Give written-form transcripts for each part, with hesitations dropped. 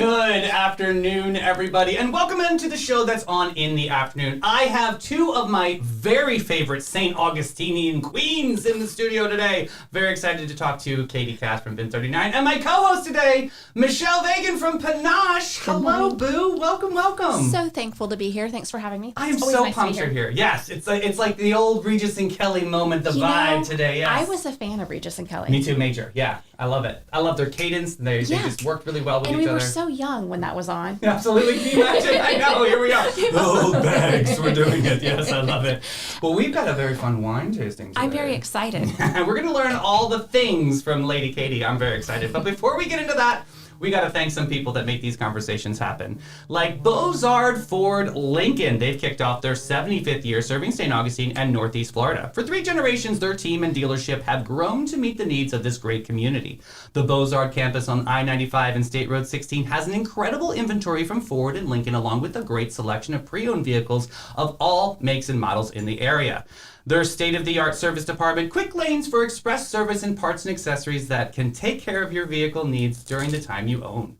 Good afternoon, everybody, and welcome into the show that's on in the afternoon. I have two of my very favorite St. Augustinian queens in the studio today. Very excited to talk to Katie Kass from Bin 39, and my co-host today, Michelle Vijgen from Panache. Hello, boo. Welcome, welcome. So thankful to be here. Thanks for having me. I am so pumped you're here. Yes, it's like the old Regis and Kelly moment, the vibe today. Yes. I was a fan of Regis and Kelly. Me too, major. Yeah, I love it. I love their cadence. They just worked really well with each other. And we were so young when that was on. Absolutely. Can you imagine? I know. Here we are. Oh, bags. We're doing it. Yes, I love it. Well, we've got a very fun wine tasting today. I'm very excited. We're going to learn all the things from Lady Katie. I'm very excited. But before we get into that, we got to thank some people that make these conversations happen. Like Bozard Ford Lincoln. They've kicked off their 75th year serving St. Augustine and Northeast Florida. For 3 generations, their team and dealership have grown to meet the needs of this great community. The Bozard campus on I-95 and State Road 16 has an incredible inventory from Ford and Lincoln, along with a great selection of pre-owned vehicles of all makes and models in the area. Their state-of-the-art service department, quick lanes for express service and parts and accessories that can take care of your vehicle needs during the time you own.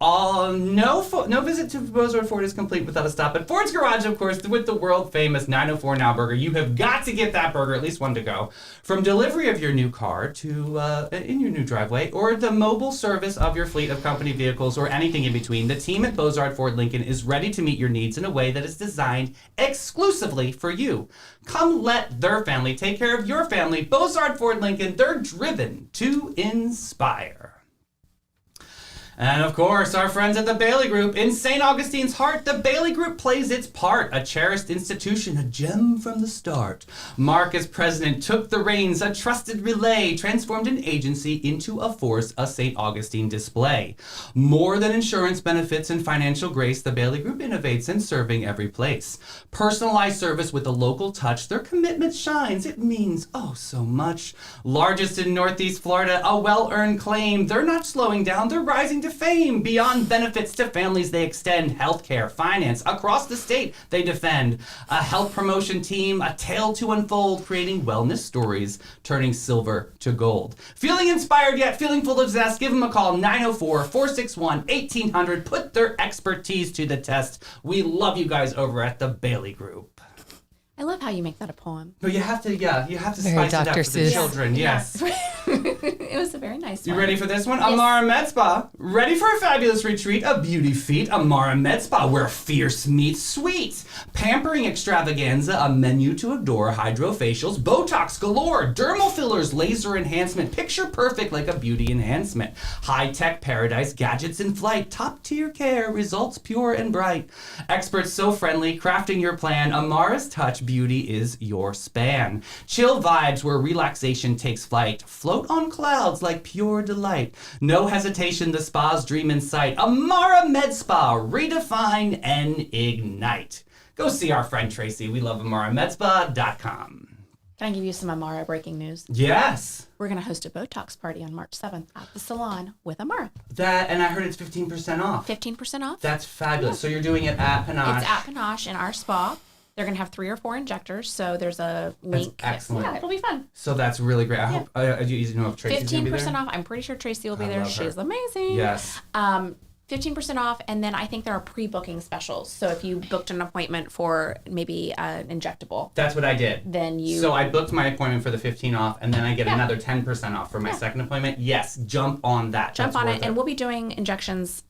No visit to Bozard Ford is complete without a stop at Ford's Garage, of course, with the world-famous 904 Now burger. You have got to get that burger, at least one to go. From delivery of your new car to in your new driveway, or the mobile service of your fleet of company vehicles, or anything in between, the team at Bozard Ford Lincoln is ready to meet your needs in a way that is designed exclusively for you. Come let their family take care of your family. Bozard Ford Lincoln, they're driven to inspire. And of course, our friends at the Bailey Group. In St. Augustine's heart, the Bailey Group plays its part, a cherished institution, a gem from the start. Mark, as president, took the reins, a trusted relay, transformed an agency into a force, a St. Augustine display. More than insurance benefits and financial grace, the Bailey Group innovates in serving every place. Personalized service with a local touch, their commitment shines. It means oh so much. Largest in Northeast Florida, a well-earned claim. They're not slowing down, they're rising to fame. Beyond benefits to families, they extend healthcare, finance, across the state they defend. A health promotion team, a tale to unfold, creating wellness stories, turning silver to gold. Feeling inspired yet feeling full of zest? Give them a call, 904-461-1800. Put their expertise to the test. We love you guys over at the Bailey Group. I love how you make that a poem. No, you have to spice it up for the children. Yes. It was a very nice one. You ready for this one? Yes. Amara Med Spa. Ready for a fabulous retreat, a beauty feat? Amara Med Spa, where fierce meets sweet. Pampering extravaganza, a menu to adore, hydrofacials, Botox galore, dermal fillers, laser enhancement, picture perfect like a beauty enhancement. High-tech paradise, gadgets in flight, top-tier care, results pure and bright. Experts so friendly, crafting your plan. Amara's touch beauty is your span. Chill vibes where relaxation takes flight. Float on clouds like pure delight. No hesitation, the spa's dream in sight. Amara Med Spa, redefine and ignite. Go see our friend Tracy. We love AmaraMedSpa.com. Can I give you some Amara breaking news? Yes. We're going to host a Botox party on March 7th at the salon with Amara. And I heard it's 15% off. 15% off. That's fabulous. Yeah. So you're doing it at Panache. It's at Panache in our spa. They're going to have 3 or 4 injectors, so there's a link. That's excellent. Yeah, it'll be fun. So that's really great. I hope, you know if Tracy's going to be there? 15% off. I'm pretty sure Tracy will be there. She's amazing. Yes. 15% off, and then I think there are pre-booking specials. So if you booked an appointment for maybe an injectable. That's what I did. Then you... So I booked my appointment for the 15 off, and then I get another 10% off for my second appointment. Yes, jump on that. Jump on it, and we'll be doing injections.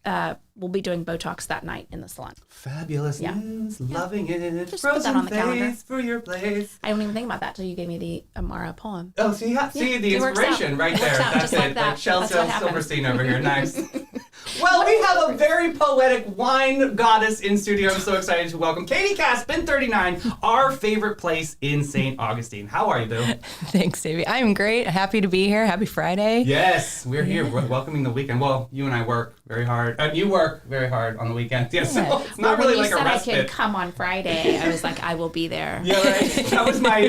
We'll be doing Botox that night in the salon. Fabulous news. Loving it. Just put that on the calendar. For your place. I don't even think about that till you gave me the Amara poem. Oh, see the inspiration right there. That's it. Like Chelsea Silverstein over here. Nice. Well, we have a very poetic wine goddess in studio. I'm so excited to welcome Katie Kass, Bin 39, our favorite place in St. Augustine. How are you, Boo? Thanks, Davey. I'm great. Happy to be here. Happy Friday. Yes, we're here welcoming the weekend. Well, you and I work very hard. You work very hard on the weekends. Yeah, so it's not really like a respite. When you said I could come on Friday, I was like, I will be there. Yeah, right. That was my,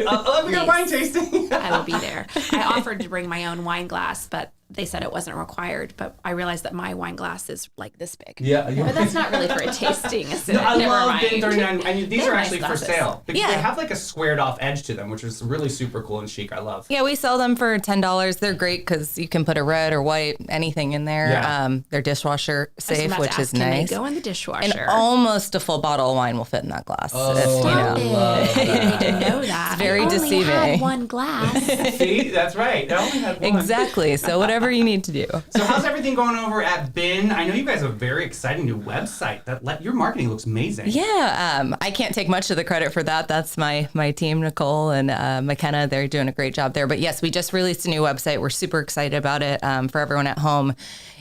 we got wine tasting. I will be there. I offered to bring my own wine glass, but they said it wasn't required, but I realized that my wine glass is like this big. Yeah. But that's not really for a tasting, is it? No, I Never love mind. Bin 39. And these They are have actually nice for glasses. sale. Because Yeah. they have like a squared off edge to them, which is really super cool and chic. I love. Yeah, we sell them for $10. They're great because you can put a red or white, anything in there. Yeah. They're dishwasher I was safe, about to which ask, is can nice. they go in the dishwasher? And almost a full bottle of wine will fit in that glass. Oh, you I know. love I didn't that. even know that. very I only deceiving. had one glass. See, that's right. I only had one. Exactly. So whatever you need to do. So how's everything going over at Bin? I know you guys have a very exciting new website. Your marketing looks amazing. Yeah, I can't take much of the credit for that. That's my team, Nicole and McKenna. They're doing a great job there. But yes, we just released a new website. We're super excited about it. For everyone at home,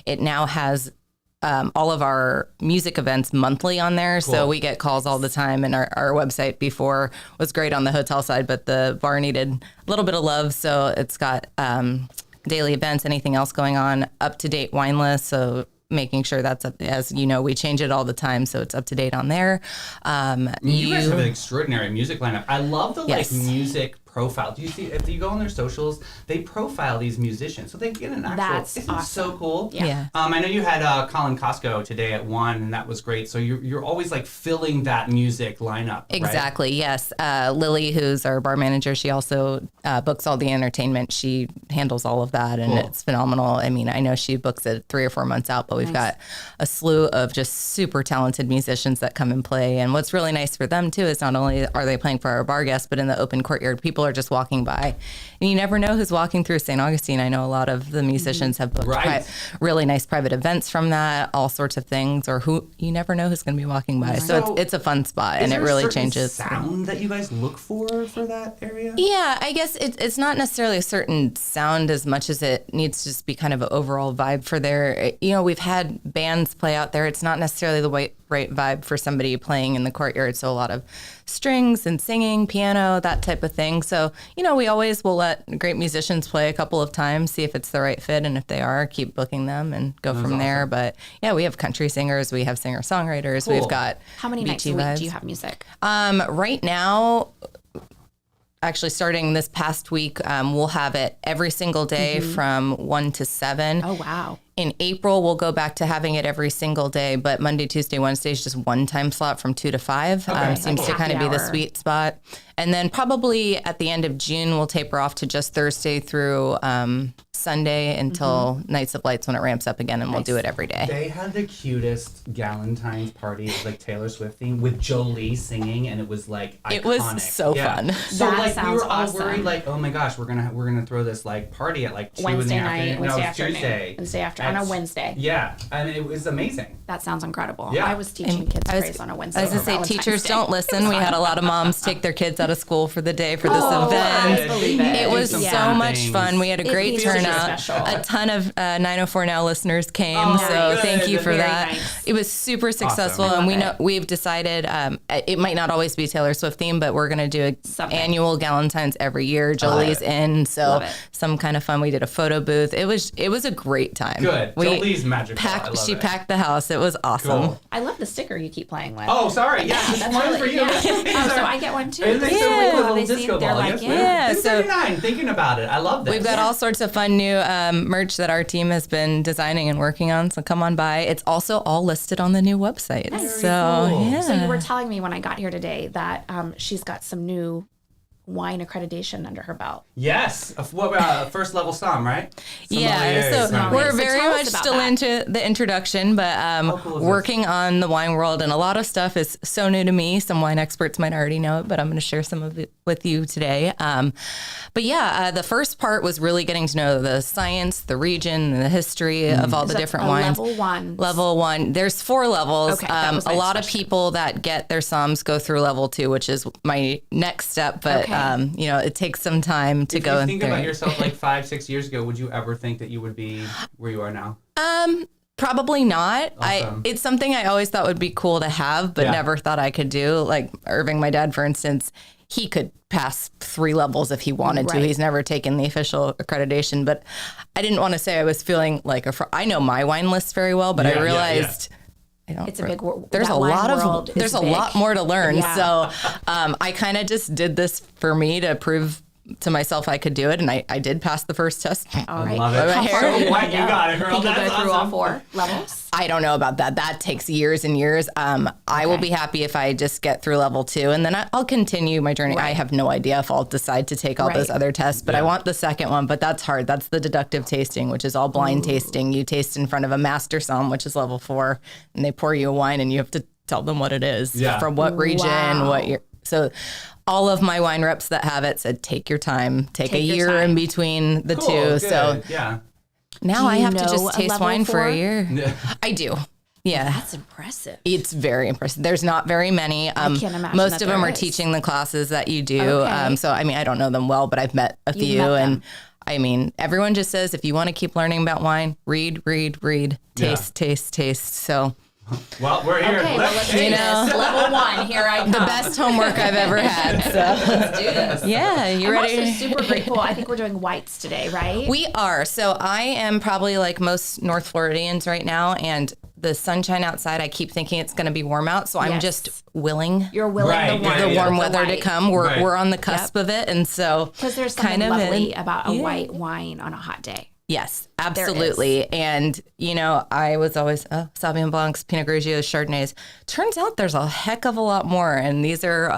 it now has all of our music events monthly on there. Cool. So we get calls all the time. And our website before was great on the hotel side, but the bar needed a little bit of love. So it's got daily events, anything else going on, up-to-date wine list. So making sure that's, as you know, we change it all the time. So it's up to date on there. You guys have an extraordinary music lineup. I love the Yes. music profile. Do you see, if you go on their socials, they profile these musicians. So they get an actual, That's isn't it so awesome. cool? Yeah. I know you had Colin Costco today at 1, and that was great. So you're always like filling that music lineup, right? Exactly. Yes. Lily, who's our bar manager, she also books all the entertainment. She handles all of that, and Cool. it's phenomenal. I mean, I know she books it 3 or 4 months out, but we've got a slew of just super talented musicians that come and play. And what's really nice for them too is not only are they playing for our bar guests, but in the open courtyard, people are just walking by, and you never know who's walking through St. Augustine. I know a lot of the musicians have booked Right. really nice private events from that, all sorts of things, or who you never know who's going to be walking by. So So, it's a fun spot, Is and it there a really certain changes. sound that you guys look for that area? Yeah, I guess it's not necessarily a certain sound as much as it needs to just be kind of an overall vibe for there. You know, we've had bands play out there. It's not necessarily the right vibe for somebody playing in the courtyard. So a lot of strings and singing, piano, that type of thing. So, you know, we always will let great musicians play a couple of times, see if it's the right fit. And if they are, keep booking them and go from there. But yeah, we have country singers, we have singer-songwriters, Cool. we've got How many nights a beachy week vibes. do you have music? Right now, actually starting this past week, we'll have it every single day from 1 to 7. Oh, wow. In April, we'll go back to having it every single day, but Monday, Tuesday, Wednesday is just one time slot from 2 to 5. Okay. Seems to Like kind of happy be the hour. sweet spot. And then probably at the end of June, we'll taper off to just Thursday through Sunday until Nights of Lights when it ramps up again, and we'll do it every day. They had the cutest Galentine's party. It was like Taylor Swift theme with Jolie singing, and it was like iconic. It was so fun. So That like we sounds were all awesome. worried, like, oh my gosh, we're gonna throw this like party at like 2 Wednesday in the night, afternoon. Wednesday no, afternoon, Tuesday. Wednesday after on a That's- Wednesday. Yeah, and it was amazing. That sounds incredible. Yeah. I was teaching kids I was- praise on a Wednesday. I was going for to say, Valentine's teachers Day. don't listen. We had a lot of moms take their kids out of school for the day for this Oh, event. I believe it. It was Yeah. so much fun. We had a It great needs to be turnout. special. A ton of 904 Now listeners came, Oh, so good. thank you for Very that. nice. It was super successful, I and we love know we've decided it might not always be Taylor Swift themed, but we're going to do an Something. annual Galentine's every year. Jolie's in, so Love it. some kind of fun. We did a photo booth. It was a great time. Good. We Jolie's magical. I love She it. packed the house. It was awesome. Cool. I love the sticker you keep playing with. Oh, sorry. Yeah, this is That's one really, for you. yeah. Oh, so I get one too. Isn't it so Yeah. cool? They Little seem- disco they're ball. like, Yes, yeah, Bin so- 39, thinking about it. I love this. We've got all sorts of fun new merch that our team has been designing and working on, so come on by. It's also all listed on the new website. So, cool. yeah. So you were telling me when I got here today that she's got some new wine accreditation under her belt. Yes. First level som, right? Yeah, Sommelier, so right. we're So very tell us much about still that. into the introduction, but cool is this? working on the wine world, and a lot of stuff is so new to me. Some wine experts might already know it, but I'm going to share some of it with you today. But yeah, the first part was really getting to know the science, the region, and the history of all the So different a wines. Level one. Level 1. There's 4 levels. Okay, that was A my lot of question. people that get their SOMs go through level 2, which is my next step. But Okay. it takes some time to If go you think through. about yourself like 5-6 years ago, would you ever think that you would be where you are now? Probably not. Awesome. It's something I always thought would be cool to have, but Yeah. never thought I could do. Like Irving, my dad, for instance, he could pass 3 levels if he wanted to. Right. He's never taken the official accreditation, but I didn't want to say I was feeling like I know my wine list very well, but Yeah, I yeah, realized I don't. It's a big world. There's That a wine lot world of is there's a big. lot more to learn. Yeah. So I kind of just did this for me to prove to myself I could do it, and I did pass the first test. All right. Love it. How far So did you what? go? You got it, girl. Think you'll That's go through all awesome. 4 levels? I don't know about that. That takes years and years. I will be happy if I just get through level 2, and then I'll continue my journey. I have no idea if I'll decide to take all those other tests, but I want the second one. But that's hard. That's the deductive tasting, which is all blind tasting. You taste in front of a master som, which is level 4, and they pour you a wine, and you have to tell them what it is, from what region, what year. So all of my wine reps that have it said, take your time, take a year in between the Cool, two. good. So yeah. now I have to know just a taste level wine for 4? a year. I do. Yeah. That's impressive. It's very impressive. There's not very many. can't imagine Most that of them there are is. teaching the classes that you do. Okay. So, I mean, I don't know them well, but I've met a few. met And them. I mean, everyone just says, if you want to keep learning about wine, read, taste, taste. So Well, we're here. Okay, well, let's do taste. this. Level 1, here I come. the best homework I've ever had. So Let's do this. yeah, you I'm ready? also super grateful. I think we're doing whites today, right? We are. So I am probably like most North Floridians right now, and the sunshine outside, I keep thinking it's going to be warm out. So I'm Yes. just willing You're willing Right, the yeah, warm, the yeah. warm the weather to white. come. We're Right. we're on the cusp of it, and so Because there's something kind of lovely about a white wine on a hot day. Yes, absolutely. And, you know, I was always, Sauvignon Blancs, Pinot Grigios, Chardonnays. Turns out there's a heck of a lot more. And these are,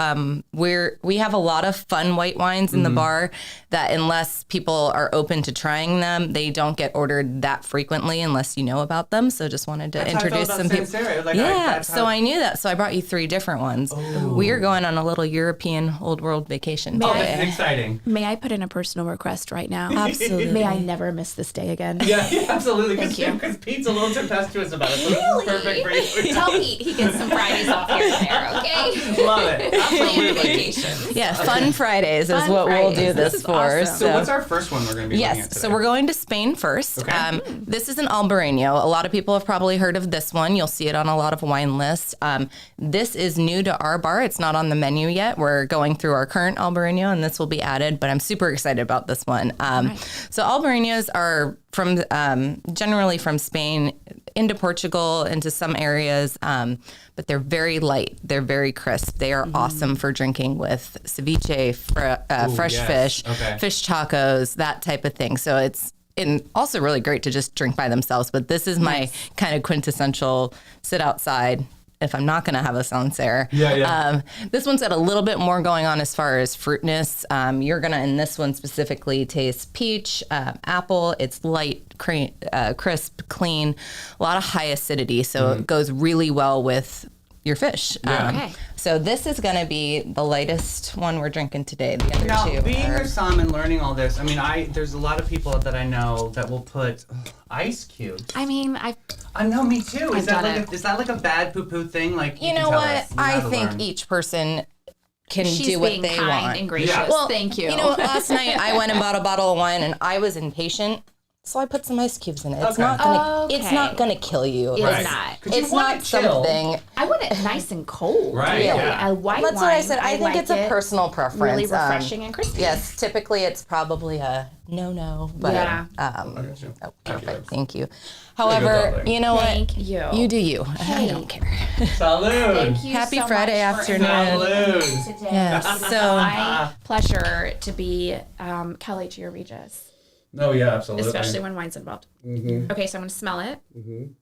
we have a lot of fun white wines in the bar that unless people are open to trying them, they don't get ordered that frequently unless you know about them. So just wanted to That's how I felt introduce about some people. Sansera. Like, Yeah, that's so how- I knew that. So I brought you 3 different ones. We are going on a little European old world vacation Oh, this today. is exciting. May I put in a personal request right now? Absolutely. May I never miss this day again? Yeah, absolutely. Thank you. Because Pete's a little tempestuous about it. So this is perfect for you. Tell Pete he gets some Fridays off here and there, okay? Love it. Plan Absolutely. vacations. Yeah, Fun Fridays is Fun what we'll do Fridays. this This is for. awesome. So what's our first one we're going to be looking at Yes, today? so we're going to Spain first. Okay. This is an Albarino. A lot of people have probably heard of this one. You'll see it on a lot of wine lists. This is new to our bar. It's not on the menu yet. We're going through our current Albarino, and this will be added, but I'm super excited about this one. So Albarinos are from generally from Spain into Portugal, into some areas, but they're very light. They're very crisp. They are awesome for drinking with ceviche, fresh yes. fish, Okay. fish tacos, that type of thing. So it's also really great to just drink by themselves. But this is my kind of quintessential sit outside if I'm not going to have a Sancerre. Yeah. This one's got a little bit more going on as far as fruitness. You're going to, in this one specifically, taste peach, apple. It's light, crisp, clean, a lot of high acidity. So it goes really well with your fish. Okay. So this is going to be the lightest one we're drinking today. The other Now, two being are... a som and learning all this, I mean, there's a lot of people that I know that will put ice cubes. I mean, I No, me too. Is I've that done like is that like a bad poo-poo thing? Like You can know tell what? us. You know I how to think learn. each person can she's do what being they kind want. and gracious. Yeah. Well, Thank you. You know, last night I went and bought a bottle of wine, and I was impatient, so I put some ice cubes in it. It's Okay. not gonna. Okay. It's not gonna kill you. It's Right. not. 'Cause you It's want not it chilled. something. I want it nice and cold. Right, Really. yeah. A white That's wine. what I said. I think like it's a it. personal preference. Really refreshing and crispy. Yes, typically it's probably a no, but Yeah. oh, perfect. Thank you. good However, darling. you know Thank what? you. You do you. I Hey. don't care. Salud. Thank you Happy so Friday much afternoon. For Salud. inviting me today. Yes. It's So- my pleasure to be Kelly to your Regis, Oh yeah, absolutely. especially when wine's involved. Okay, so I'm gonna smell it,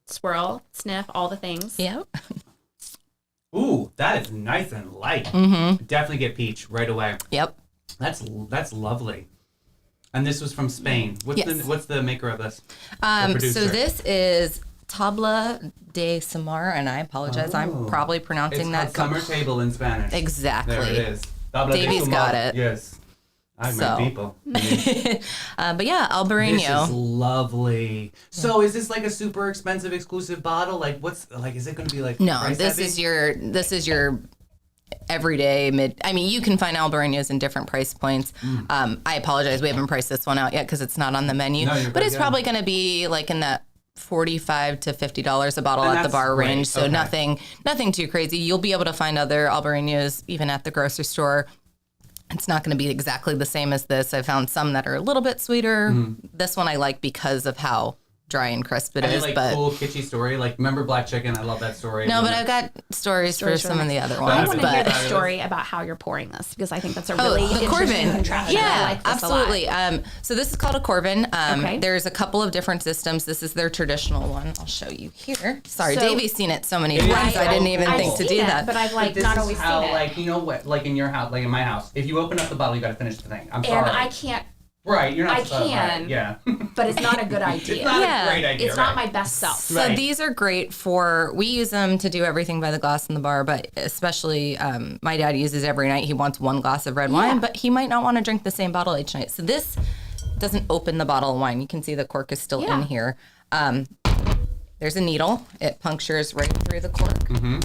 swirl, sniff, all the things. Yep. Ooh, that is nice and light. Definitely get peach right away. Yep. That's lovely. And this was from Spain. What's the maker of this? The So producer? this is Tabla de Samar, and I apologize. Oh. I'm probably It's pronouncing called that summer table in Spanish. exactly. There it is. Tabla de Davey's Sumar. got it. Yes. I So. my people. But yeah, This Albarino. is lovely. So is this like a super expensive exclusive bottle? Like is it going to be like No, price this heavy? is your everyday mid. I mean, you can find Albarinos in different price points. I apologize, we haven't priced this one out yet because it's not on the menu. No, you're but good, it's yeah. probably going to be like in that $45 to $50 a bottle And at the that's bar great. range. So Okay. nothing too crazy. You'll be able to find other Albarinos even at the grocery store. It's not going to be exactly the same as this. I found some that are a little bit sweeter. This one I like because of how dry and crisp it Any is. like But cool kitschy story? Like remember Black Chicken? I love that story. no, but I've got stories for some of the other I ones. want to hear But the story about how you're pouring this because I think that's a really the interesting Corvin. contraption. I Yeah, like this a lot. absolutely. So this is called a Corvin. Okay. There's a couple of different systems. This is their traditional one. I'll show you here. Sorry, So- Davey's seen it so many It is times. I didn't even I've think to seen do it, that. but I've like This not is always how, seen it. like, you know what, like in your house, like in my house, if you open up the bottle, you got to finish the thing. I'm sorry. And I can't, Right, you're not. I can. Right, yeah. but it's not a good idea. It's not Yeah. a great idea. It's not my best self. So Right. these are great for, we use them to do everything by the glass in the bar, but especially my dad uses every night. He wants one glass of red wine, but he might not want to drink the same bottle each night. So this doesn't open the bottle of wine. You can see the cork is still in here. There's a needle. It punctures right through the cork. Mm-hmm.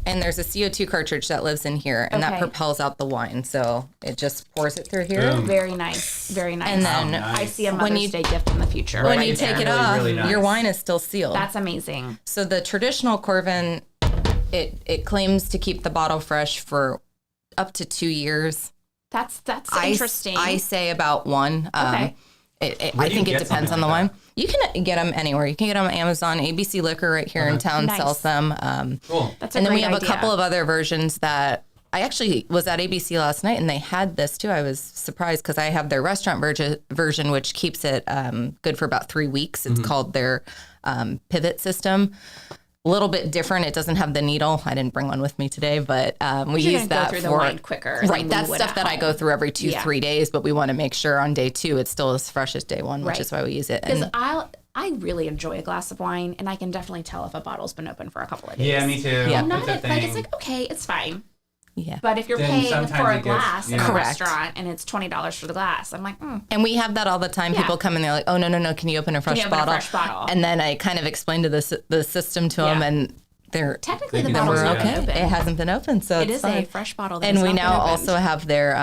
And there's a CO2 cartridge that lives in here, and that Okay. propels out the wine. So it just pours it through here. Boom. Very nice. Very nice. And then Wow, I nice. see a When Mother's you- Day gift in the future. when Right, you it's take it really, off, really nice. your wine is still sealed. That's amazing. So the traditional Corvin, it claims to keep the bottle fresh for up to 2 years. That's I- interesting. I say about one. Okay. Where I do think you it get depends something on the like wine. You can get them anywhere. You can get them on Amazon. ABC Liquor right here in town Nice. sells them. Cool. That's a And then we great have idea. a couple of other versions that I actually was at ABC last night and they had this too. I was surprised because I have their restaurant version, which keeps it good for about 3 weeks. It's called their pivot system. A little bit different. It doesn't have the needle. I didn't bring one with me today, but we You're use gonna go that through for the wine quicker than Right, we that's would stuff at that I go home. through every 2-3 days, but we want to make sure on day 2 it's still as fresh as day 1, which Right. is why we use it. Because And I really enjoy a glass of wine, and I can definitely tell if a bottle's been open for a couple of days. Yeah, me too. Yeah. I'm not It's a like thing. it's like okay, it's fine. yeah. But if you're Then paying sometimes for a it gets- glass in yeah. a Correct. restaurant and it's $20 for the glass, I'm like, And we have that all the time. Yeah. People come in, they're like, "Oh no, can you open a fresh you open a bottle?" fresh bottle? And then I kind of explain to the system to them, Yeah. and they're technically They the can bottle's never not open okay. open. It hasn't been open, so It it's is fine. a fresh bottle. That And has we not now been also opened. have their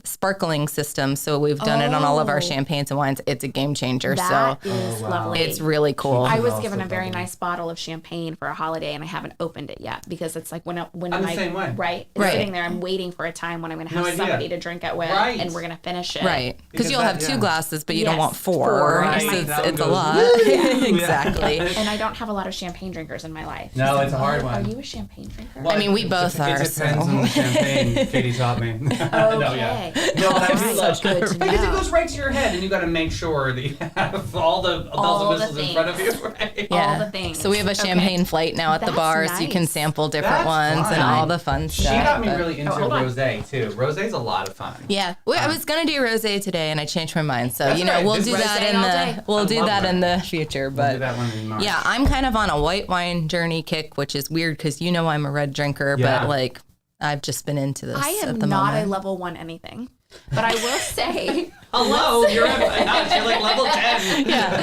sparkling system. So we've done it on all of our Oh. champagnes and wines. It's a game changer. That so is wow. lovely. it's really cool. I was Also given a very bubbly. nice bottle of champagne for a holiday, and I haven't opened it yet because it's like when I'm am the I same way. right? It's Right. sitting there. I'm waiting for a time when I'm going to have No idea. somebody to drink it with, Right. and we're going to finish it. Right, because Because you'll have that- 2 yeah. glasses, but you don't Yes, want 4. four, Right. So That one it's a goes, lot. woo! Exactly. And I don't have a lot of champagne drinkers in my life. No, So, it's a hard Are one. you a champagne drinker? I mean, we both are, It depends so. on the champagne Katie taught me. No, yeah. Okay. No, but I do That's love good to because it know. goes right to your head, and you got to make sure that you have all the bells All and the whistles in front of you. things. Right? All the things. So we have a Okay. champagne flight now at the That's bar, so you can nice. sample different That's ones and fun. all the fun She stuff. got me but- really into hold on. rosé too. Rosé's a lot of fun. Yeah, well, I was gonna do rosé today, and I changed my mind. So That's you know, right. we'll This do is that rosé in all the day. we'll I do love that that. in the future. We'll But do that one in March. yeah, I'm kind of on a white wine journey kick, which is weird because you know I'm a red drinker, Yeah. but like I've just been into this I am at the not moment. a level 1 anything, but I will say Hello, you're like level 10. Yeah,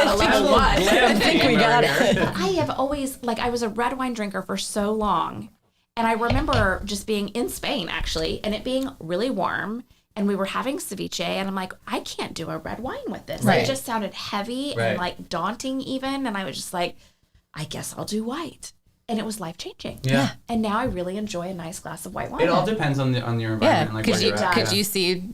a level 1. I think we got it. I have always, like, I was a red wine drinker for so long. And I remember just being in Spain, actually, and it being really warm. And we were having ceviche, and I'm like, I can't do a red wine with this. Right. It just sounded heavy Right. and, like, daunting even. And I was just like, I guess I'll do white. And it was life-changing. Yeah. And now I really enjoy a nice glass of white wine. It all depends on your environment. Yeah, and like could where you you're at. could Yeah. you see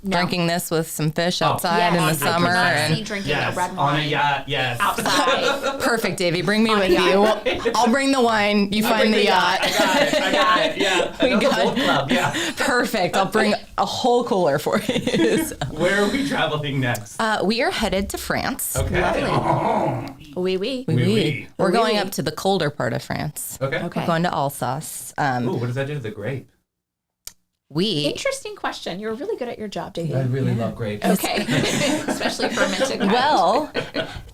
drinking this with some fish outside Yes, in the I summer? could not And see drinking Yes, a red on wine a yacht. Yes. outside. perfect, Davey. Bring me with yacht. you. I'll bring the wine. You I'll find bring the yacht. I got it. I got it. Yeah. I know the got boat club. Yeah. Perfect. I'll bring a whole cooler for you. So, Where are we traveling next? we are headed to France. Okay. Oh. Oui, oui. Oui, Oui, oui. oui. We're Oui, going oui. up to the colder part of France. Okay. Okay. We're going to Alsace. Ooh, what does that do to the grape? We Interesting question. You're really good at your job, Davey. I really love grapes. Okay. Especially fermented kind. well,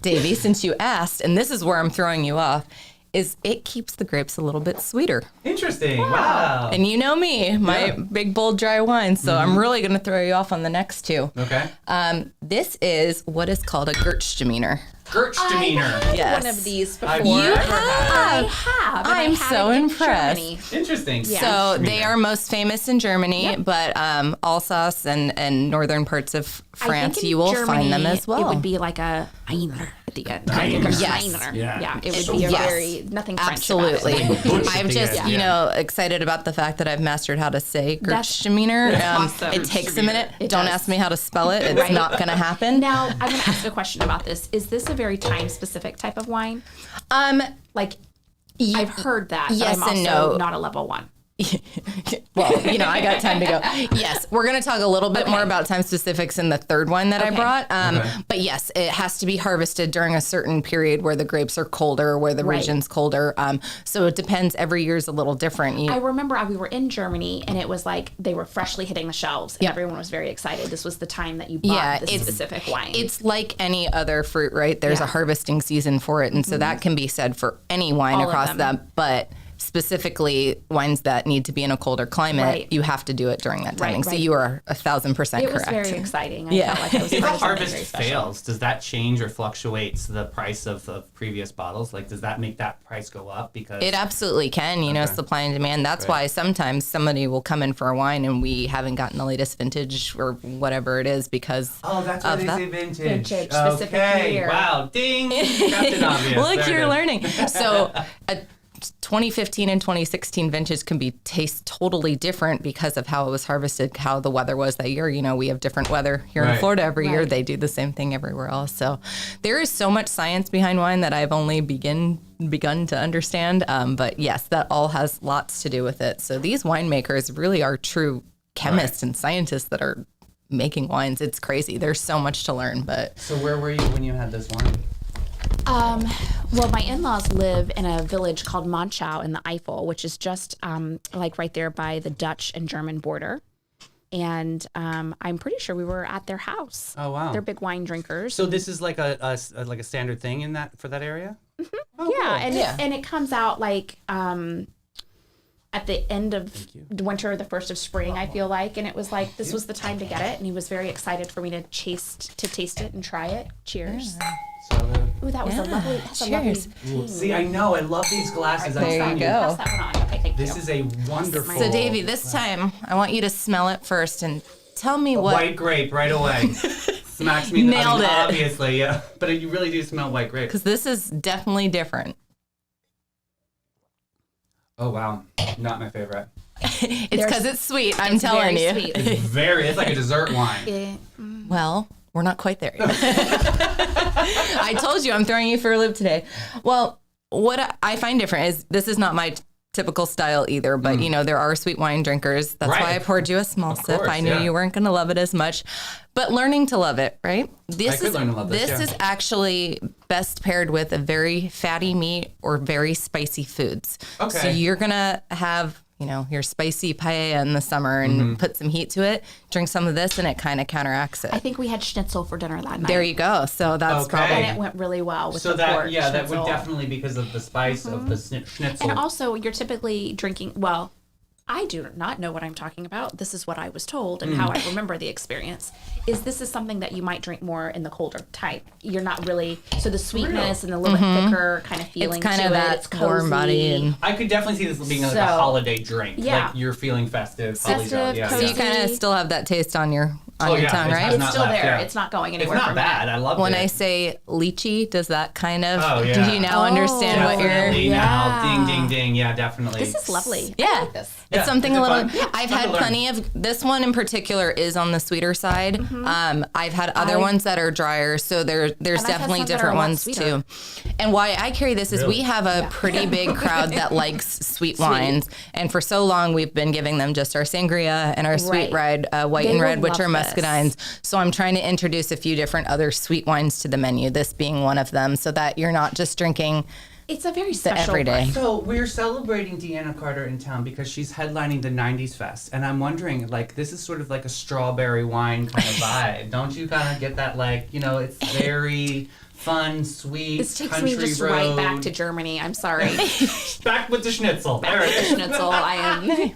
Davey, since you asked, and this is where I'm throwing you off, is it keeps the grapes a little bit sweeter. Interesting. Wow. And you know me, my Yeah. big bold dry wine, so I'm really going to throw you off on the next two. Okay. This is what is called a Gertsteiner. Gertsteiner. Yes. One of these before. I've You never have? had I have. and I'm I had so it in impressed. Germany. Interesting. Yeah. So they are most famous in Germany, but Alsace and northern parts of I France, think in you will Germany, find them as well. It would be like a Einer. the end. Like a Yes. Schreiner. Yeah. Yeah. It would be a Yes. very, nothing French Absolutely. about it. Butch at I'm the just, end, you yeah. know, excited about the fact that I've mastered how to say That's Gewürztraminer. awesome. It takes a minute. It Don't does. ask me how to spell it. It's Right. not going to happen. Now, I'm going to ask a question about this. Is this a very time-specific type of wine? Like, I've heard that, yes but I'm and also no. not a level 1. Well, you know, I got time to go. Yes, we're going to talk a little bit more about time specifics in the third one that I brought. But yes, it has to be harvested during a certain period where the grapes are colder, where the Right. region's colder. So it depends. Every year is a little different. I remember we were in Germany, and it was like they were freshly hitting the shelves, and everyone was very excited. This was the time that you bought this specific wine. It's like any other fruit, right? There's Yeah. a harvesting season for it. And so that can be said for any wine All of across them. that. But specifically wines that need to be in a colder climate, Right. you have to do it during that timing. So right. you are 1,000% it was correct. very exciting. I Yeah. felt like it was If a part of something harvest very special. fails, does that change or fluctuates the price of previous bottles? Like, does that make that price go up? Because It absolutely can, you know, supply and demand. That's why sometimes somebody will come in for a wine and we haven't gotten the latest vintage or whatever it is because Oh, that's why of they that. say vintage. Vintage, specific Okay, year. wow, ding, Captain Obvious. Look, There it you're is. learning. So a 2015 and 2016 vintage can be taste totally different because of how it was harvested, how the weather was that year. You know, we have different weather here in Right. Florida every year. Right. They do the same thing everywhere else. So there is so much science behind wine that I've only begun to understand. But yes, that all has lots to do with it. So these winemakers really are true chemists and scientists that are making wines. It's crazy. There's so much to learn, but So where were you when you had this wine? Well, my in-laws live in a village called Monschau in the Eifel, which is just like right there by the Dutch and German border. And I'm pretty sure we were at their house. Oh, wow. They're big wine drinkers. So this is like a standard thing in that for that area? Oh, yeah, cool. and it comes out like at the end of winter, the first of spring, I feel like, and it was like this was the time to get it, and he was very excited for me to taste it and try it. Cheers! Ooh, that was a lovely. That's a lovely Cheers. thing. See, I know. I love these glasses. I'm There you telling go. Pass that one on. Okay, thank This you. is a wonderful. So, Davey, this time I want you to smell it first and tell me what. White grape right away. Smacks me. Nailed it. Obviously, yeah. But you really do smell white grape. Because this is definitely different. Oh wow, not my favorite. It's because it's sweet. I'm It's telling you. very sweet. It's like a dessert wine. Well, we're not quite there yet. I told you I'm throwing you for a loop today. Well, what I find different is this is not my typical style either, but you know, there are sweet wine drinkers. That's Right. why I poured you a small Of sip. course, I knew yeah. you weren't going to love it as much, but learning to love it, right? This could learn to love this, yeah. is actually best paired with a very fatty meat or very spicy foods. Okay. So you're going to have, you know, your spicy paella in the summer and put some heat to it, drink some of this and it kind of counteracts it. I think we had schnitzel for dinner that night. There you go. So that's Okay. probably And it went really well with So the pork that schnitzel. would definitely because of the spice of the schnitzel. And also, you're typically drinking, well, I do not know what I'm talking about. This is what I was told and how I remember the experience. This is something that you might drink more in the colder type. You're not really, so the sweetness and a little bit thicker kind of feeling it's kind to of it. that It's cozy. warm body and I could definitely see this being like a So- holiday drink. Yeah. Like you're feeling festive. Festive, Yeah, so cozy. you kind of still have that taste on your Oh, yeah, tongue, it right? has It's not still left, there. yeah. It's not going It's anywhere not from bad. I love When it. I say lychee, does that kind of Oh, yeah. do you now understand what you're Definitely now. Yeah. Ding, ding, ding. Yeah, definitely. This is lovely. Yeah. I like this. Yeah, It's something is a it little. fun? I've Fun to had learn. plenty of. This one in particular is on the sweeter side. I've had other ones that are drier, so there's I've had definitely some that are different a lot ones sweeter. too. And why I carry this is Really? we have a pretty big crowd that likes sweet wines, and for so long we've been giving them just our sangria and our sweet Right. red, white They and will red, which love are this. muscadines. So I'm trying to introduce a few different other sweet wines to the menu. This being one of them, so that you're not just drinking. It's a very special everyday. wine. So we're celebrating Deanna Carter in town because she's headlining the 90s Fest. And I'm wondering, like, this is sort of like a strawberry wine kind of vibe. Don't you kind of get that, like, you know, it's very fun, sweet, This takes country me just road. right back to Germany. I'm sorry. Back with the schnitzel. There Back it to the is. schnitzel. I am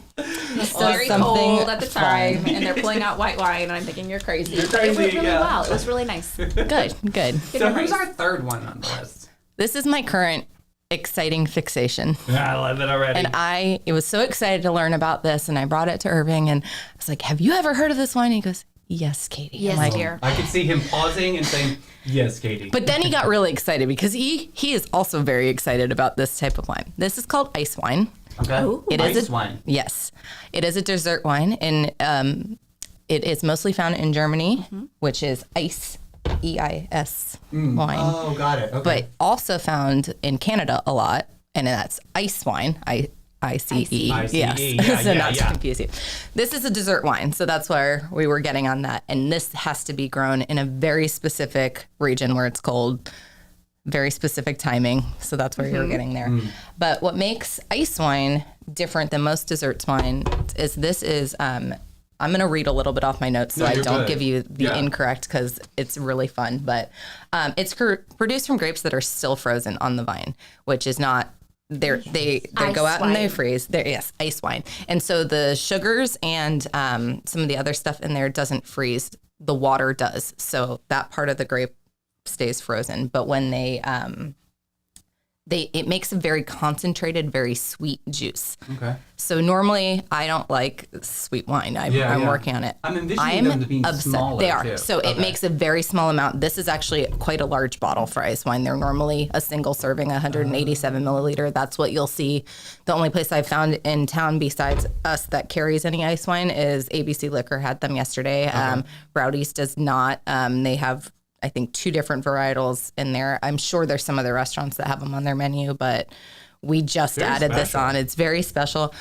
very something cold at the fun. time, and they're pulling out white wine, and I'm thinking you're crazy. You're But it went crazy, really yeah. well. It was really nice. Good, good. So who's our third one on the list? This is my current exciting fixation. I love it already. And I was so excited to learn about this, and I brought it to Irving, and I was like, "Have you ever heard of this wine?" He goes, yes, Katie. Yes, I'm like, dear. I could see him pausing and saying, yes, Katie. But then he got really excited because he is also very excited about this type of wine. This is called ice wine. okay. Ooh. It Ice is wine. Yes, it is a dessert wine, and it is mostly found in Germany, which is ice, EIS wine. Oh, got it. Okay. But also found in Canada a lot, and that's ice wine. ICE. ICE, Yes. yeah, So yeah, not to yeah. confuse you. This is a dessert wine, so that's where we were getting on that. And this has to be grown in a very specific region where it's cold, very specific timing. So that's where you're getting there. But what makes ice wine different than most desserts wine is this is I'm going to read a little bit off my notes so No, I you're don't good. give you the Yeah. incorrect because it's really fun. But it's produced from grapes that are still frozen on the vine, which is not. They Ice go out and they wine. freeze. Yes, ice wine. And so the sugars and some of the other stuff in there doesn't freeze. The water does. So that part of the grape stays frozen. But when it makes a very concentrated, very sweet juice. Okay. So normally I don't like sweet wine. I'm Yeah. working on it. I'm envisioning them to be smaller, They are. too. So it Okay. makes a very small amount. This is actually quite a large bottle for ice wine. They're normally a single serving, 187 milliliter. That's what you'll see. The only place I've found in town besides us that carries any ice wine is ABC Liquor had them yesterday. Rowdy's does not. They have, I think, 2 different varietals in there. I'm sure there's some other restaurants that have them on their menu, but we just Very added this special. on. It's very special.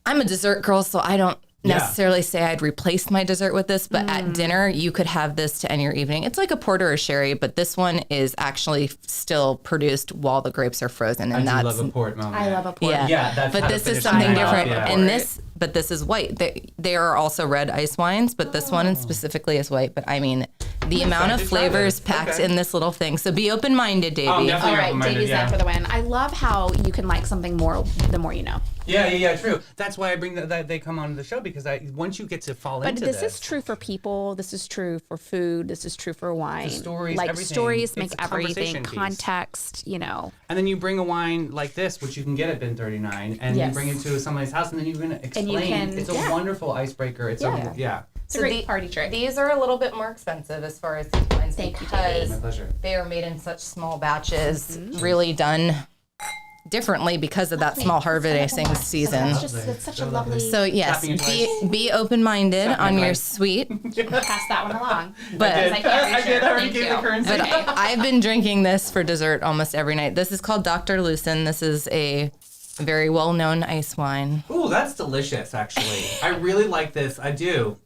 I'm a dessert girl, so I don't necessarily say I'd replace my dessert with this, but at dinner, you could have this to end your evening. It's like a porter or sherry, but this one is actually still produced while the grapes are frozen. I And do that's, love a port moment. I love a port. yeah. Yeah, that's but how to this finish is something mine off, different. yeah. And but this is white. They are also red ice wines, but this one specifically is white. But I mean, the amount of excited to try flavors this. packed Okay. in this little thing. So be open-minded, Davey. Oh, definitely. All right, open-minded, Davey's yeah. in for the win. I love how you can like something more the more you know. Yeah, true. That's why I bring that they come on the show because once you get to fall But into this is true for people. This is true for food. This is true for wine. stories, like everything. stories make It's a conversation everything piece. context. You know. And then you bring a wine like this, which you can get at Bin 39, and you Yes. bring it to somebody's house, and then you're going to explain. can- It's a yeah. wonderful icebreaker. It's Yeah. It's a great party trick. These are a little bit more expensive as far as these wines Thank you, because Davey. My pleasure. they are made in such small batches, really done differently because of that small harvesting season. It's just it's such a lovely. So yes, Tapping it be open-minded Tapping on it your twice. sweet. pass that one along. But I can't reach I did. I her. already Thank gave you. the currency. But I've been drinking this for dessert almost every night. This is called Dr. Lucen. This is a very well-known ice wine. Ooh, that's delicious, actually. I really like this. I do.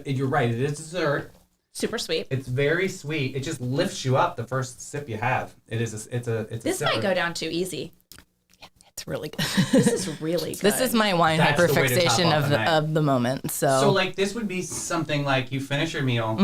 You're right. It is dessert. Super sweet. It's very sweet. It just lifts you up the first sip you have. It's a This might go down too easy. It's really good. This is really good. This is my wine That's the way to top hyperfixation off of the night. of the moment. So like this would be something like you finish your meal,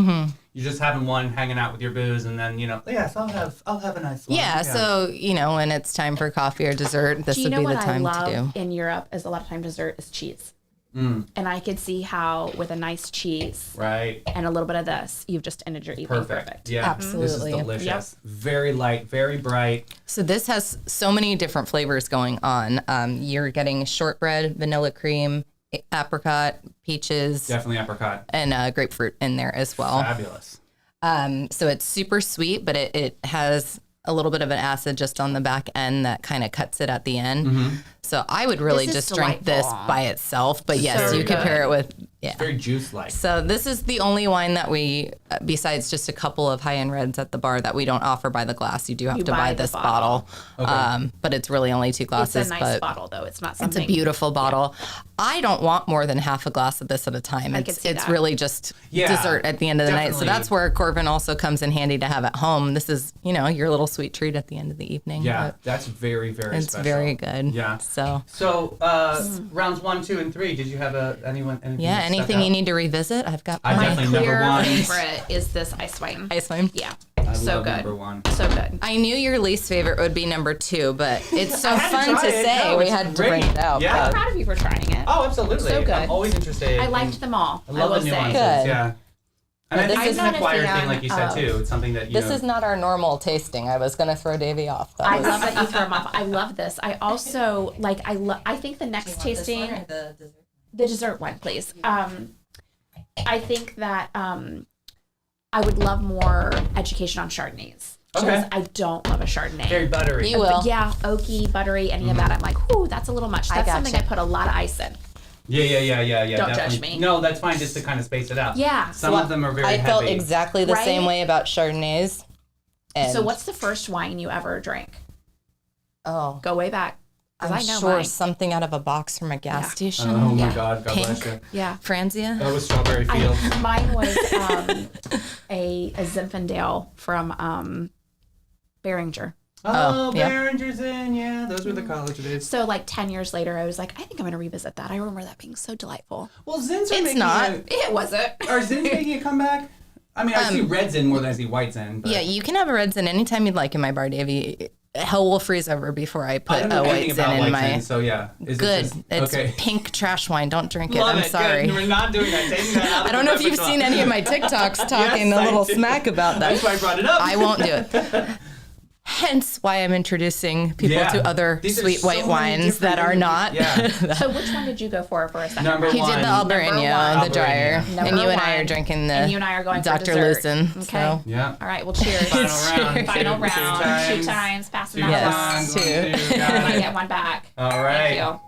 you're just having one, hanging out with your booze, and then yes, I'll have a nice one. yeah, so when it's time for coffee or dessert, this Do you would know be the what I time love to do. in Europe is a lot of time dessert is cheese. And I could see how with a nice cheese right. and a little bit of this, you've just ended your evening perfect. Yeah, Absolutely. This is delicious. Very light, very bright. So this has so many different flavors going on. You're getting shortbread, vanilla cream, apricot, peaches, Definitely apricot. and grapefruit in there as well. Fabulous. So it's super sweet, but it has a little bit of an acid just on the back end that kind of cuts it at the end. So I would really This is just drink this delightful. by itself. But yes, so you can pair it with, yeah. Very juice-like. So this is the only wine that we, besides just a couple of high-end reds at the bar, that we don't offer by the glass. You do have You to buy buy the this bottle. bottle. But it's really only 2 It's glasses. a nice but bottle though. It's not it's something. a beautiful bottle. I don't want more than half a glass of this at a time. I could It's see it's that. really just Yeah, dessert at the end of the night. So definitely. that's where Corbin also comes in handy to have at home. This is, your little sweet treat at the end of the evening. Yeah, But that's very, very it's special. very good. Yeah. So Rounds 1, 2, and 3. Did you have anything? yeah, that stuck anything out? you need to revisit, I've got I my definitely number Clear one. favorite is this ice wine. ice wine. Yeah, I so love good. number 1. So good. I knew your least favorite would be number 2, but it's so I had fun try to it. say. No, We it's had to great. bring it out. Yeah. I'm proud of you for trying it. Oh, absolutely. So good. I'm always interested. I in- liked them all. I love will the say. nuances. Good. Yeah. And I this think is it's an not a acquired fan thing, like you said of- too. It's something that This is not our normal tasting. I was going to throw Davey off. Though. I love that you throw them off. I love this. I also I think the next tasting, the dessert one, please. I think that I would love more education on Chardonnays. Okay. I don't love a Chardonnay. Very buttery. You will. Yeah, oaky, buttery, any of that. I'm like, ooh, that's a little much. That's something I put a lot of ice in. Yeah. Don't definitely. judge me. No, that's fine, just to kind of space it out. Yeah. Some of them are very I heavy. felt exactly the Right? same way about Chardonnays. And So what's the first wine you ever drank? Oh, Go way back. 'Cause I'm I know sure mine. something out of a box from a gas station. Oh my Yeah. God, God Pink. bless you. Yeah. Franzia. That was Strawberry Fields. Mine was a Zinfandel from Behringer. Oh, yeah. Behringer's in, yeah. Those were the college days. So like 10 years later, I was like, I think I'm going to revisit that. I remember that being so delightful. Well, Zins are It's making not. It wasn't. Are Zins making a comeback? I mean, I see Reds in more than I see Whites in. But Yeah, you can have a reds in anytime you'd like in my bar, Davey. Hell will freeze over before I I put don't a know anything whites about in Whites my. in, so yeah. Is it Good. just- It's okay. pink trash wine. Don't drink it. Love I'm it. sorry. Good. We're not doing that. Taking that out of I don't the know if you've repertoire. seen any of my TikToks talking Yes, a I little do. smack about That's that. why I brought it up. I won't do it. Hence why I'm introducing people Yeah. to other These are sweet so white many wines different that are not. Yeah. So which one did you go for a second? Number He one. did the Number Albarino, one. the dryer, Albarino. and Number you and I one. are drinking the And you and I are going for Dr. dessert. Lucin. Okay. So. Yeah. All right. Well, cheers. Final round. Final Two round. Two times. times. Passing Two that times. Yes, along. two. One, two. Got I it. get one back. All right. Thank you.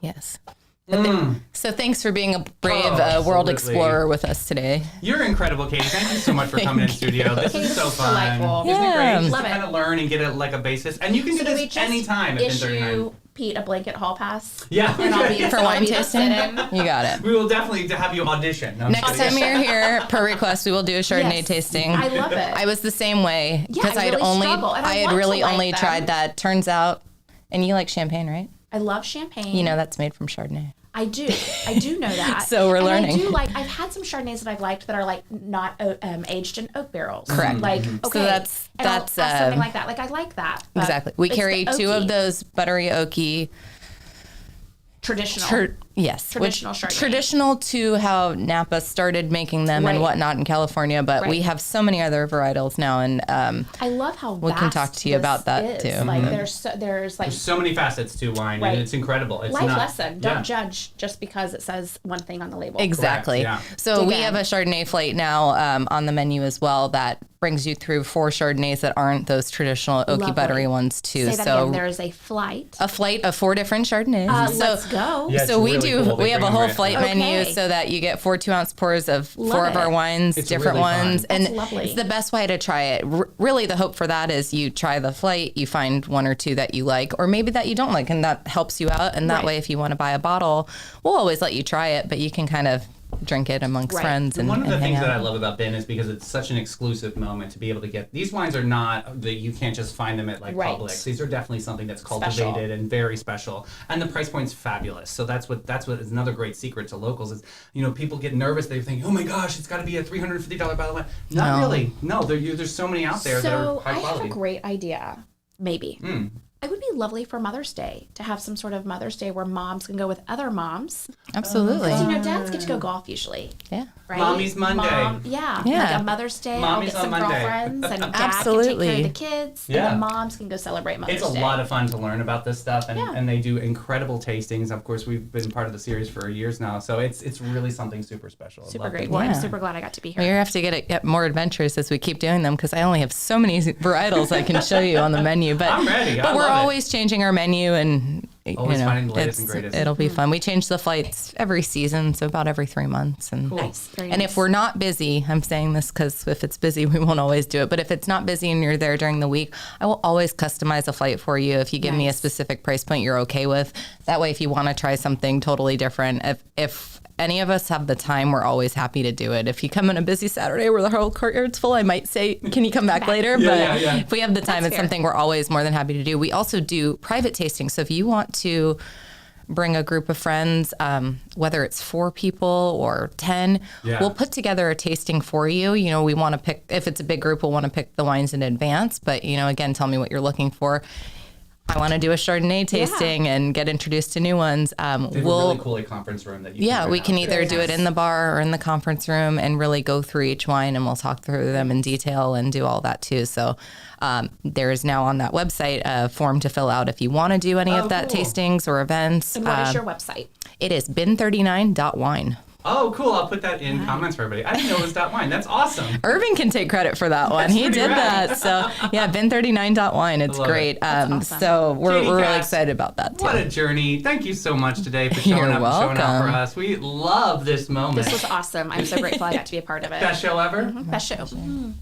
Yes. Mm. So thanks for being a brave Oh, world absolutely. explorer with us today. You're incredible, Katie. Thank you so much for coming in studio. This Katie, is so this is fun. delightful. Isn't it great? Yeah. Just Love to it. kind of learn and get a basis. And you can So do do we this just anytime at 10:39. issue Pete a blanket hall pass? Yeah. And I'll be For I'll wine be the tasting? sit-in. You got it. We will definitely have you audition. No, I'm Next just time kidding. you're here, per request, we will do a Chardonnay Yes. tasting. I love it. I was the same way Yeah, because I I'd really only struggle, and I I had want to really like only them. tried that. Turns out, and you like champagne, right? I love champagne. You know that's made from Chardonnay. I do know that. So we're And learning. I do like. I've had some Chardonnays that I've liked that are like not aged in oak barrels. Correct. Like So okay, that's- and I'll that's, add something like that. Like I like that. but Exactly. We it's carry the two of oaky, those buttery oaky. traditional. Yes, Traditional Chardonnay. Traditional to how Napa started making them and Right. whatnot in California, but we Right. have so many other varietals now, and I love how We can talk vast to you about this that, is. too. Like there's like So many facets to wine, Right. and it's incredible. It's life not, lesson. Don't yeah. judge just because it says one thing on the label. exactly. yeah. So Dig we in. have a Chardonnay flight now on the menu as well that brings you through 4 Chardonnays that aren't those traditional oaky Lovely. buttery ones too. Say that So again. There is a flight. a flight of 4 different Chardonnays. Let's go. Yeah, it's So we really do. cool. They We have a bring whole them right flight up. menu Okay. so that you get 4 2-ounce pours of Love 4 of our it. wines, It's different really fun. ones, That's and lovely. it's the best way to try it. Really, the hope for that is you try the flight, you find 1 or 2 that you like, or maybe that you don't like, and that helps you out. And that Right. way, if you want to buy a bottle, we'll always let you try it, but you can kind of drink it amongst Right. friends and, One of the and hang things that I out. love about Ben is because it's such an exclusive moment to be able to get these wines are not that you can't just find them at like Right. Publix. These are definitely something that's cultivated Special. and very special, and the price point's fabulous. So that's what is another great secret to locals is people get nervous. They think, oh my gosh, it's got to be a $350 bottle of wine. Not No. really. No, there's so many out there that are So high I have quality. a great idea. Maybe. It would be lovely for Mother's Day to have some sort of Mother's Day where moms can go with other moms. Absolutely. Dads get to go golf usually, Yeah. right? Mommy's Monday. Yeah. Yeah. Like a Mother's Day, I'll Mommy's get some on Monday. girlfriends and Dad Absolutely. can take care of the kids. Yeah. And the moms can go celebrate Mother's It's a Day. lot of fun to learn about this stuff, and, Yeah. and they do incredible tastings. Of course, we've been part of the series for years now, so it's really something super special. I Super love great. it. Well, I'm Yeah. super glad I got to be here. Well, you have to get more adventurous as we keep doing them because I only have so many varietals I can show you on the menu. But I'm ready. But I we're love it. always changing our menu and Always finding the latest and greatest. It'll be fun. We change the flights every season, so about every 3 months. And Nice. Very and nice. if we're not busy, I'm saying this because if it's busy, we won't always do it. But if it's not busy and you're there during the week, I will always customize a flight for you if you give me a Nice. specific price point you're okay with. That way, if you want to try something totally different, if any of us have the time, we're always happy to do it. If you come on a busy Saturday where the whole courtyard's full, I might say, can you come back later? But yeah. if we have the time, it's fair. something we're always more than happy to do. We also do private tasting. So if you want to bring a group of friends, whether it's 4 people or 10, Yeah. we'll put together a tasting for you. We want to pick, if it's a big group, we'll want to pick the wines in advance. But, again, tell me what you're looking for. I want to do a Chardonnay tasting and get introduced to new ones. They have a really cool conference room that you Yeah, can we rent can out. either do it in the bar or in the conference room and really go through each wine and we'll talk through them in detail and do all that too. So there is now on that website a form to fill out if you want to do any of that cool. tastings or events. And what is your website? It is bin39.wine. Oh, cool. I'll put that in comments for everybody. I didn't know it was .wine. That's awesome. Irving can take credit for that one. That's He pretty did rad. that. So yeah, bin39.wine. It's love great. it. awesome. So we're Katie really Kass, excited about that too. What a journey. Thank you so much today for showing You're up and showing out for welcome. us. We love this moment. This was awesome. I'm so grateful I got to be a part of it. Best show ever? Best show.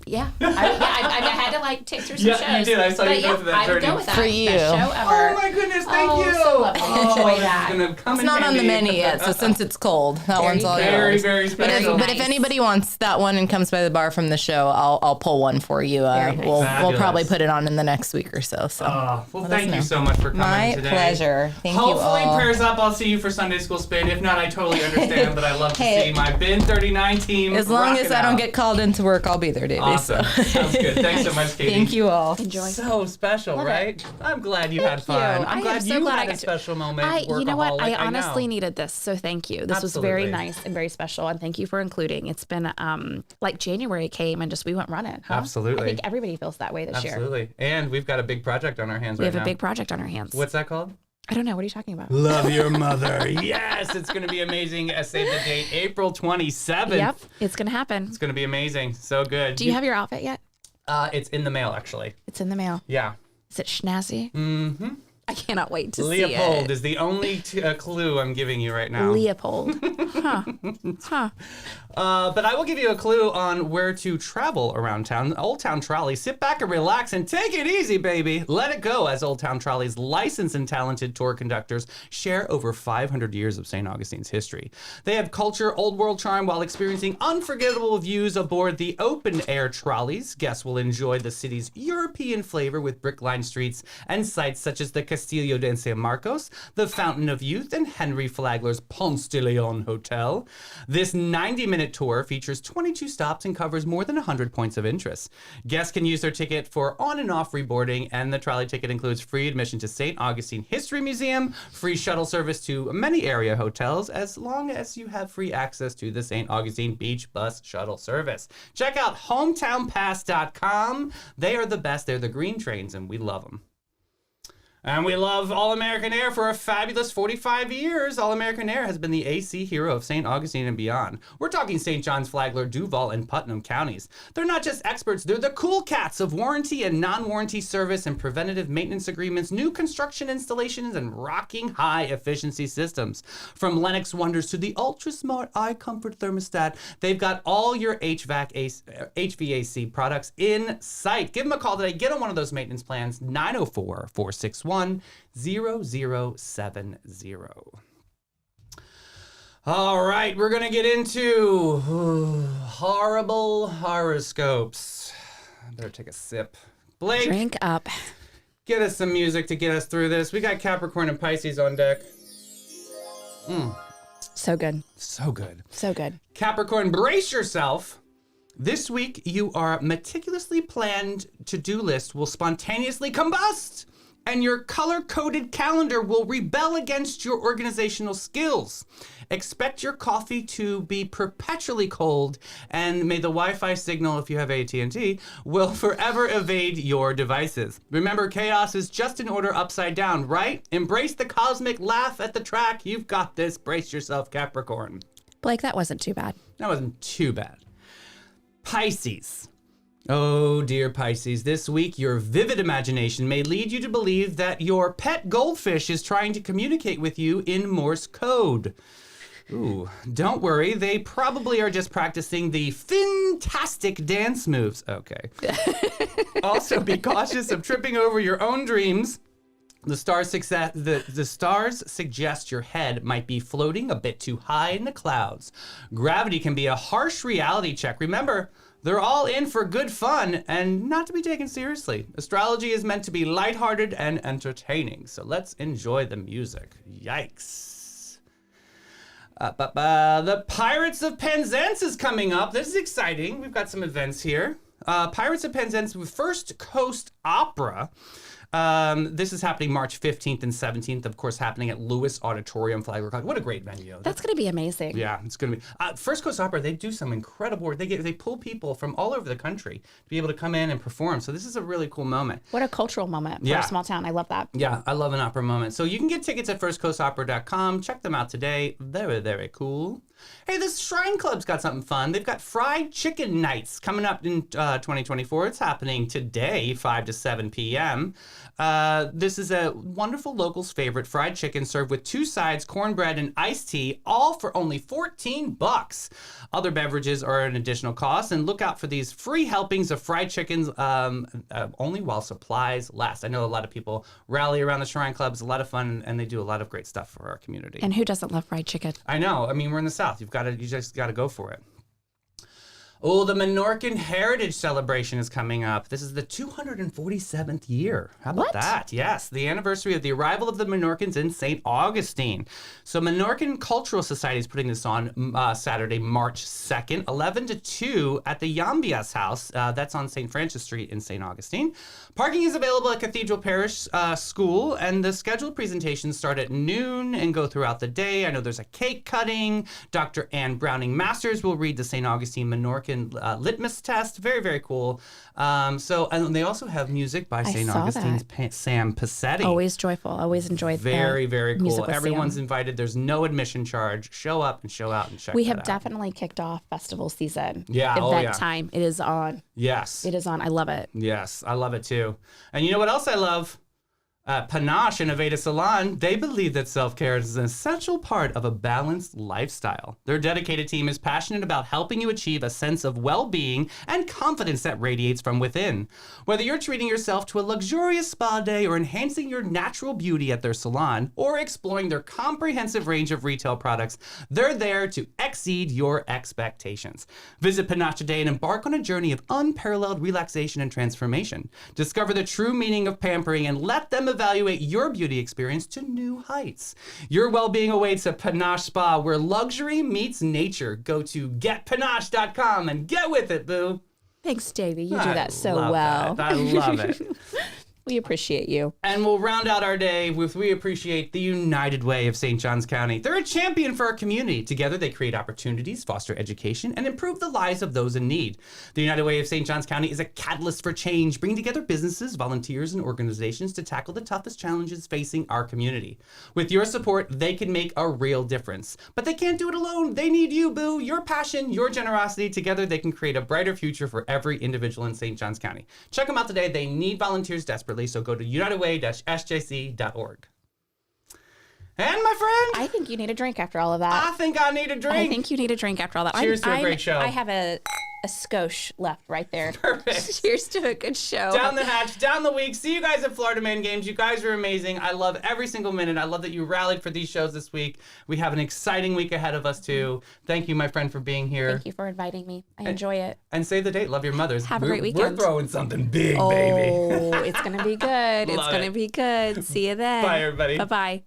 Yeah. I had to like take through some shows. Yeah, you did. I saw you But go through that I would journey. go with that. For you. Best show ever. Oh my goodness, thank you. So lovely. Enjoy this that. is gonna come It's in not on the handy. menu yet, so since it's cold, that one's all Very, yours. very special. But if anybody wants that one and comes by the bar from the show, I'll pull one for you. Very nice. We'll Fabulous. probably put it on in the next week or so. Well, thank you so much for coming My today. pleasure. Thank Hopefully, you all. prayers up. I'll see you for Sunday School Spin. If not, I totally understand, but I love to Hey. see my Bin 39 team. As long as rocking I don't out. get called into work, I'll be there, Davey. Awesome. So. Sounds good. Thanks so much, Katie. Thank you all. Enjoy. So special, Love it. right? I'm glad you had Thank fun. you. I'm I glad am so you glad I had a got to- special moment. You know what? I workaholic, honestly know. needed this, so thank you. This was very Absolutely. nice and very special, and thank you for including. It's been like January came and just we went running. Huh? Absolutely. I think everybody feels that way this year. Absolutely. And we've got a big project on our hands We right have now. a big project on our hands. What's that called? I don't know. What are you talking about? Love Your Mother. Yes, it's going to be amazing. Save the date, April 27th. Yep, it's gonna happen. It's going to be amazing. So good. Do you have your outfit yet? It's in the mail, actually. It's in the mail. Yeah. Is it schnazzy? Mm-hmm. I cannot wait to Leopold see is the only clue I'm giving you right it. now. Leopold. Huh. But I will give you a clue on where to travel around town. Old Town Trolley. Sit back and relax and take it easy, baby. Let it go as Old Town Trolley's licensed and talented tour conductors share over 500 years of St. Augustine's history. They have culture, old world charm while experiencing unforgettable views aboard the open-air trolleys. Guests will enjoy the city's European flavor with brick-lined streets and sights such as the Castillo de San Marcos, the Fountain of Youth, and Henry Flagler's Ponce de Leon Hotel. This 90-minute tour features 22 stops and covers more than 100 points of interest. Guests can use their ticket for on and off reboarding, and the trolley ticket includes free admission to St. Augustine History Museum, free shuttle service to many area hotels, as long as you have free access to the St. Augustine Beach Bus Shuttle service. Check out hometownpass.com. They are the best. They're the green trains, and we love them. And we love All-American Air for a fabulous 45 years. All-American Air has been the AC hero of St. Augustine and beyond. We're talking St. John's, Flagler, Duval, and Putnam counties. They're not just experts, they're the cool cats of warranty and non-warranty service and preventative maintenance agreements, new construction installations, and rocking high efficiency systems. From Lennox Wonders to the ultra-smart iComfort thermostat, they've got all your HVAC products in sight. Give them a call today. Get on one of those maintenance plans, 904-461-0070. All right, we're going to get into horrible horoscopes. I better take a sip. Blake, Drink up. get us some music to get us through this. We got Capricorn and Pisces on deck. So good. So good. So good. Capricorn, brace yourself. This week, your meticulously planned to-do list will spontaneously combust, and your color-coded calendar will rebel against your organizational skills. Expect your coffee to be perpetually cold, and may the Wi-Fi signal, if you have AT&T, will forever evade your devices. Remember, chaos is just an order upside down, right? Embrace the cosmic laugh at the track. You've got this. Brace yourself, Capricorn. Blake, that wasn't too bad. That wasn't too bad. Pisces. Oh dear Pisces, this week your vivid imagination may lead you to believe that your pet goldfish is trying to communicate with you in Morse code. Ooh, don't worry, they probably are just practicing the fantastic dance moves. Okay. Also, be cautious of tripping over your own dreams. The stars suggest your head might be floating a bit too high in the clouds. Gravity can be a harsh reality check. Remember, they're all in for good fun and not to be taken seriously. Astrology is meant to be lighthearted and entertaining, so let's enjoy the music. Yikes. The Pirates of Penzance is coming up. This is exciting. We've got some events here. Pirates of Penzance First Coast Opera. This is happening March 15th and 17th, of course, happening at Lewis Auditorium, Flagler College. What a great venue. That's going to be amazing. Yeah, it's going to be. First Coast Opera, they do some incredible work. They pull people from all over the country to be able to come in and perform. So this is a really cool moment. What a cultural moment for Yeah. a small town. I love that. Yeah, I love an opera moment. So you can get tickets at firstcoastopera.com. Check them out today. Very, very cool. Hey, this Shrine Club's got something fun. They've got fried chicken nights coming up in 2024. It's happening today, 5 to 7 p.m. This is a wonderful locals' favorite fried chicken served with 2 sides, cornbread, and iced tea, all for only $14. Other beverages are an additional cost, and look out for these free helpings of fried chickens only while supplies last. I know a lot of people rally around the Shrine Club. It's a lot of fun, and they do a lot of great stuff for our community. And who doesn't love fried chicken? I know. I mean, we're in the South. You just got to go for it. Oh, the Menorcan Heritage Celebration is coming up. This is the 247th year. How about that? Yes, the anniversary of the arrival of the Menorcans in St. Augustine. So Menorcan Cultural Society is putting this on Saturday, March 2nd, 11 to 2 at the Yambias House. That's on St. Francis Street in St. Augustine. Parking is available at Cathedral Parish School, and the scheduled presentations start at noon and go throughout the day. I know there's a cake cutting. Dr. Ann Browning Masters will read the St. Augustine Menorcan litmus test. Very, very cool. And they also have music by St. Augustine's Sam Passetti. Always joyful. Always enjoyed that. Very, very cool. Everyone's invited. There's no admission charge. Show up and show out and check We that have out. Definitely kicked off festival season. Yeah. Event time. It is on. Yes. It is on. I love it. Yes. I love it too. And you know what else I love? Panache and Aveda Salon, they believe that self-care is an essential part of a balanced lifestyle. Their dedicated team is passionate about helping you achieve a sense of well-being and confidence that radiates from within. Whether you're treating yourself to a luxurious spa day or enhancing your natural beauty at their salon or exploring their comprehensive range of retail products, they're there to exceed your expectations. Visit Panache today and embark on a journey of unparalleled relaxation and transformation. Discover the true meaning of pampering and let them evaluate your beauty experience to new heights. Your well-being awaits at Panache Spa, where luxury meets nature. Go to getpanache.com and get with it, boo. Thanks, Davey. You do that so love well. that. I love it. We appreciate you. And we'll round out our day with we appreciate the United Way of St. Johns County. They're a champion for our community. Together, they create opportunities, foster education, and improve the lives of those in need. The United Way of St. Johns County is a catalyst for change, bringing together businesses, volunteers, and organizations to tackle the toughest challenges facing our community. With your support, they can make a real difference. But they can't do it alone. They need you, boo. Your passion, your generosity. Together, they can create a brighter future for every individual in St. Johns County. Check them out today. They need volunteers desperately. So go to unitedway-sjc.org. And my friend, I think you need a drink after all of that. I think I need a drink. I think you need a drink after all that. Cheers to a great show. I have a skosh left right there. Perfect. Cheers to a good show. Down the hatch, down the week. See you guys at Florida Man Games. You guys are amazing. I love every single minute. I love that you rallied for these shows this week. We have an exciting week ahead of us, too. Thank you, my friend, for being here. Thank you for inviting me. I enjoy it. And save the date. Love your mothers. Have a great weekend. We're throwing something big, baby. Oh, it's going to be good. It's Love going to it. be good. See you then. Bye, everybody. Bye-bye.